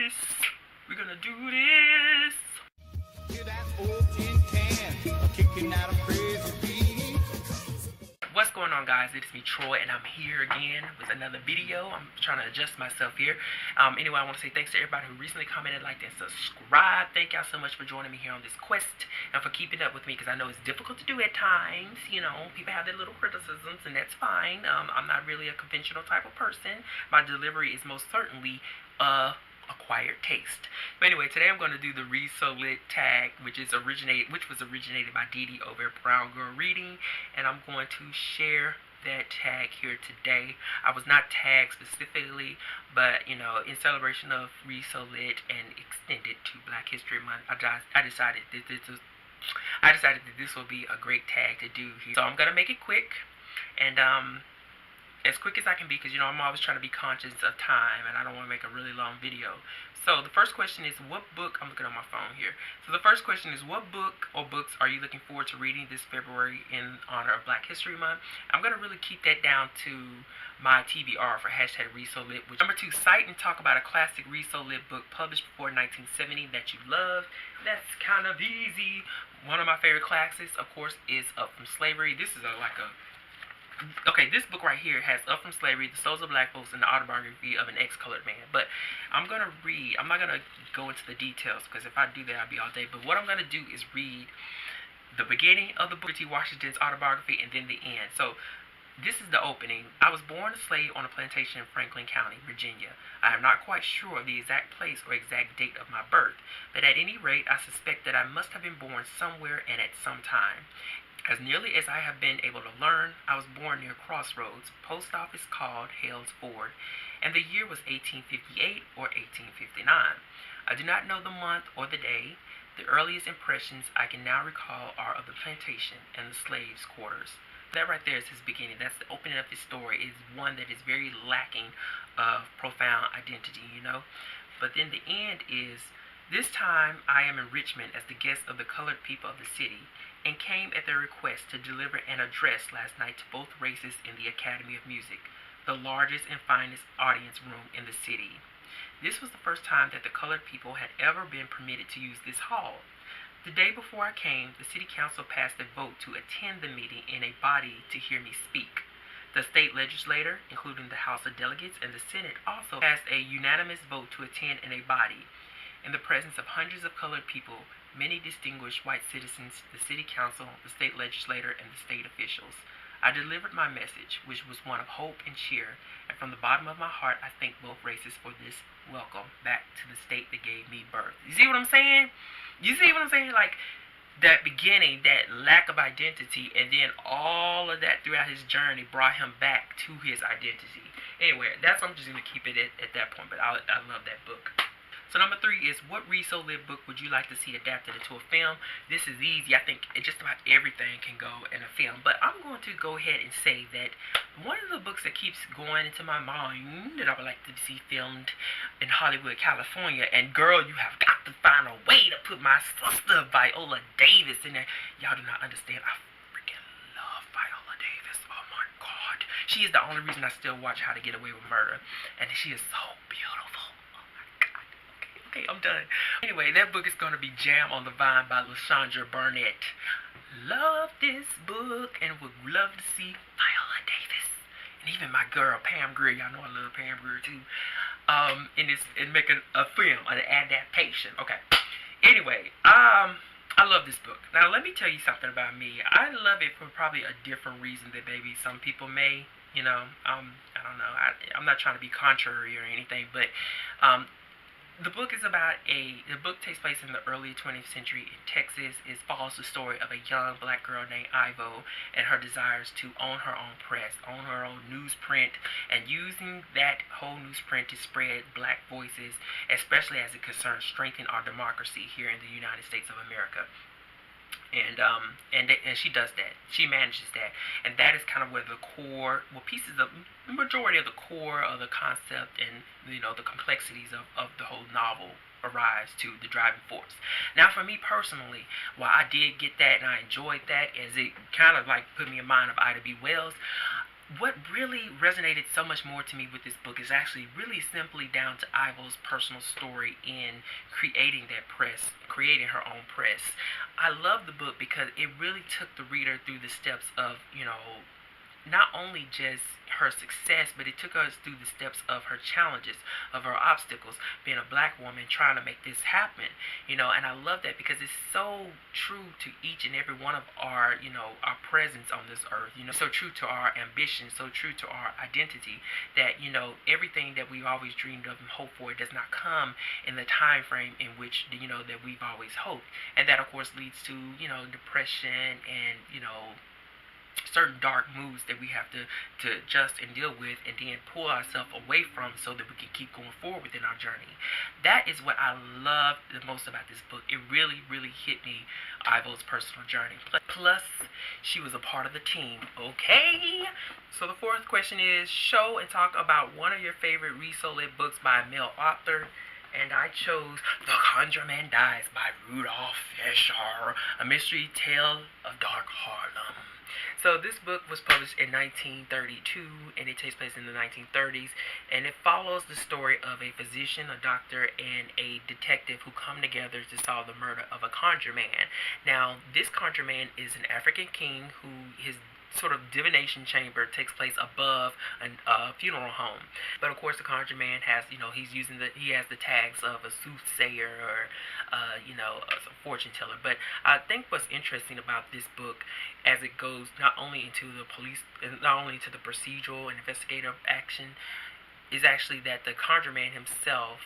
this. We're gonna do this. What's going on, guys? It's me, Troy, and I'm here again with another video. I'm trying to adjust myself here. Anyway, I want to say thanks to everybody who recently commented, liked, and subscribed. Thank y'all so much for joining me here on this quest and for keeping up with me, because I know it's difficult to do at times. You know, people have their little criticisms, and that's fine. I'm not really a conventional type of person. My delivery is most certainly acquired taste. But anyway, today I'm going to do the ReadSoullit tag, which was originated by Dee over at Brown Girl Reading, and I'm going to share that tag here today. I was not tagged specifically, but you know, in celebration of ReadSoullit and extended to Black History Month, I decided that this will be a great tag to do here. So I'm gonna make it quick, and as quick as I can be, because you know I'm always trying to be conscious of time and I don't want to make a really long video. So the first question is, what book, I'm looking on my phone here. So the first question is, what book or books are you looking forward to reading this February in honor of Black History Month? I'm going to really keep that down to my TBR for hashtag ReadSoullit. Number 2, cite and talk about a classic ReadSoullit book published before 1970 that you love. That's kind of easy. One of my favorite classics, of course, is Up From Slavery. This is okay, this book right here has Up From Slavery, The Souls of Black Folks, and the Autobiography of an Ex-Colored Man. But I'm going to read, I'm not going to go into the details, because if I do that, I'll be all day. But what I'm going to do is read the beginning of the book, T. Washington's autobiography, and then the end. So this is the opening. I was born a slave on a plantation in Franklin County, Virginia. I am not quite sure of the exact place or exact date of my birth, but at any rate, I suspect that I must have been born somewhere and at some time. As nearly as I have been able to learn, I was born near Crossroads, post office called Hales Ford, and the year was 1858 or 1859. I do not know the month or the day. The earliest impressions I can now recall are of the plantation and the slaves' quarters. That right there is his beginning. That's the opening of his story. Is one that is very lacking of profound identity, you know. But then the end is, this time I am in Richmond as the guest of the colored people of the city, and came at their request to deliver an address last night to both races in the Academy of Music, the largest and finest audience room in the city. This was the first time that the colored people had ever been permitted to use this hall. The day before I came, the city council passed a vote to attend the meeting in a body to hear me speak. The state legislature, including the House of Delegates and the Senate, also passed a unanimous vote to attend in a body. In the presence of hundreds of colored people, many distinguished white citizens, the city council, the state legislature, and the state officials, I delivered my message, which was one of hope and cheer, and from the bottom of my heart, I thank both races for this welcome back to the state that gave me birth. You see what I'm saying? You see what I'm saying? Like, that beginning, that lack of identity, and then all of that throughout his journey brought him back to his identity. Anyway, I'm just going to keep it at that point, but I love that book. So number 3 is, what ReadSoullit book would you like to see adapted into a film? This is easy. I think just about everything can go in a film. But I'm going to go ahead and say that one of the books that keeps going into my mind that I would like to see filmed in Hollywood, California, and girl, you have got to find a way to put my sister Viola Davis in there. Y'all do not understand. I freaking love Viola Davis. Oh my God. She is the only reason I still watch How to Get Away with Murder. And she is so beautiful. Okay, I'm done. Anyway, that book is going to be Jam on the Vine by LaShondra Burnett. Love this book and would love to see Viola Davis. And even my girl, Pam Grier. Y'all know I love Pam Grier too. In making a film, an adaptation. Okay. Anyway, I love this book. Now, let me tell you something about me. I love it for probably a different reason that maybe some people may. You know, I don't know. I'm not trying to be contrary or anything, but the book takes place in the early 20th century in Texas. It follows the story of a young black girl named Ivo and her desires to own her own press, own her own newsprint, and using that whole newsprint to spread black voices, especially as it concerns strengthening our democracy here in the United States of America. And she does that. She manages that, and that is kind of where the majority of the core of the concept and the complexities of the whole novel arise to the driving force. Now, for me personally, while I did get that and I enjoyed that, as it kind of like put me in mind of Ida B. Wells, what really resonated so much more to me with this book is actually really simply down to Ivo's personal story in creating her own press. I love the book because it really took the reader through the steps of, not only just her success, but it took us through the steps of her challenges, of her obstacles, being a black woman trying to make this happen, and I love that because it's so true to each and every one of our, our presence on this earth, so true to our ambition, so true to our identity that, everything that we've always dreamed of and hoped for does not come in the time frame in which, that we've always hoped. And that, of course, leads to, depression and, certain dark moods that we have to adjust and deal with and then pull ourselves away from so that we can keep going forward within our journey. That is what I love the most about this book. It really, really hit me, Ivo's personal journey. Plus, she was a part of the team. Okay? So the fourth question is, show and talk about one of your favorite ReadSoullit books by a male author. And I chose The Conjureman Dies by Rudolph Fisher, a mystery tale of dark Harlem. So this book was published in 1932, and it takes place in the 1930s, and it follows the story of a physician, a doctor, and a detective who come together to solve the murder of a conjure man. Now, this conjure man is an African king who his sort of divination chamber takes place above a funeral home. But of course, the conjure man has, he has the tags of a soothsayer or, a fortune teller. But I think what's interesting about this book, as it goes not only into the procedural and investigative action, is actually that the conjure man himself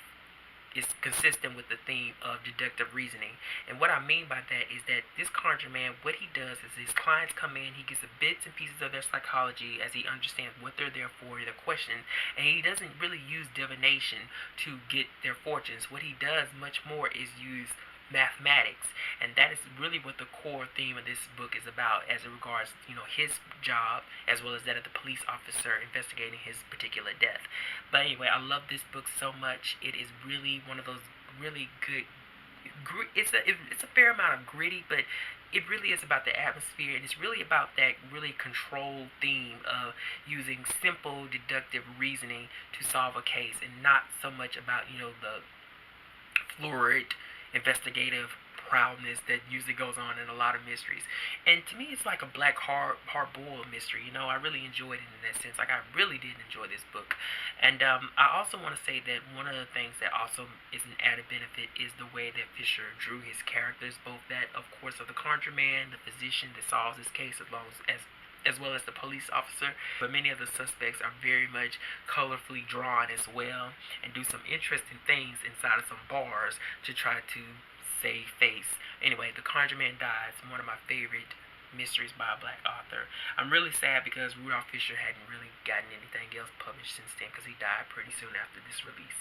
is consistent with the theme of deductive reasoning. And what I mean by that is that this conjure man, what he does is his clients come in, he gets the bits and pieces of their psychology as he understands what they're there for, their question, and he doesn't really use divination to get their fortunes. What he does much more is use mathematics, and that is really what the core theme of this book is about, as it regards his job as well as that of the police officer investigating his particular death. But anyway, I love this book so much. It is really one of those really good, it's a fair amount of gritty, but it really is about the atmosphere, and it's really about that really controlled theme of using simple deductive reasoning to solve a case, and not so much about the florid investigative proudness that usually goes on in a lot of mysteries. And to me, it's like a black hard-boiled mystery. I really enjoyed it in that sense. Like, I really did enjoy this book. And I also want to say that one of the things that also is an added benefit is the way that Fisher drew his characters, both that, of course, of the conjure man, the physician that solves this case, as well as the police officer. But many of the suspects are very much colorfully drawn as well, and do some interesting things inside of some bars to try to save face. Anyway, The Conjure Man Dies, one of my favorite mysteries by a black author. I'm really sad because Rudolph Fisher hadn't really gotten anything else published since then, because he died pretty soon after this release.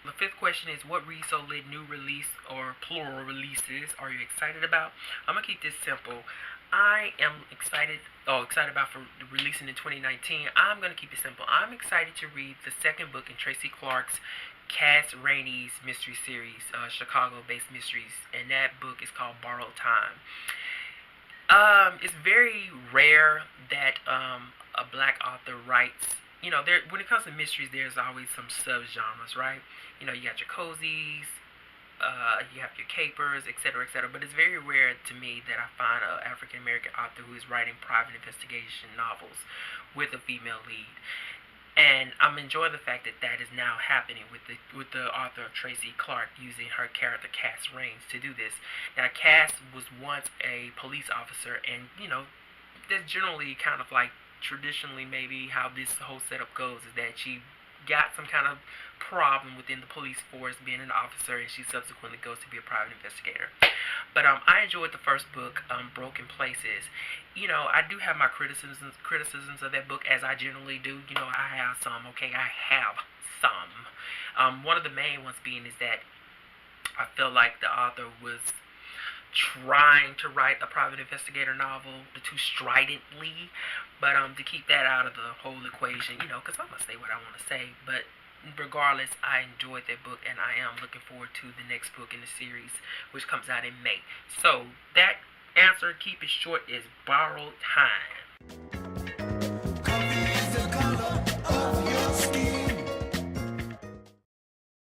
The fifth question is, what ReadSoullit new release or plural releases are you excited about? I'm going to keep this simple. I am excited about for releasing in 2019. I'm going to keep it simple. I'm excited to read the second book in Tracy Clark's Cass Rainey's mystery series, Chicago-based mysteries, and that book is called Borrowed Time. It's very rare that a black author writes, when it comes to mysteries, there's always some subgenres, right? You got your cozies, you have your capers, etc., etc. But it's very rare to me that I find an African-American author who is writing private investigation novels with a female lead. And I'm enjoying the fact that that is now happening with the author of Tracy Clark using her character Cass Raines to do this. Now, Cass was once a police officer, and that's generally kind of like traditionally maybe how this whole setup goes, is that she got some kind of problem within the police force being an officer, and she subsequently goes to be a private investigator. But I enjoyed the first book, Broken Places. I do have my criticisms of that book, as I generally do. I have some, okay? I have some. One of the main ones being is that I feel like the author was trying to write a private investigator novel too stridently, but to keep that out of the whole equation, because I'm going to say what I want to say, but regardless, I enjoyed that book, and I am looking forward to the next book in the series, which comes out in May. So that answer, keep it short, is Borrowed Time.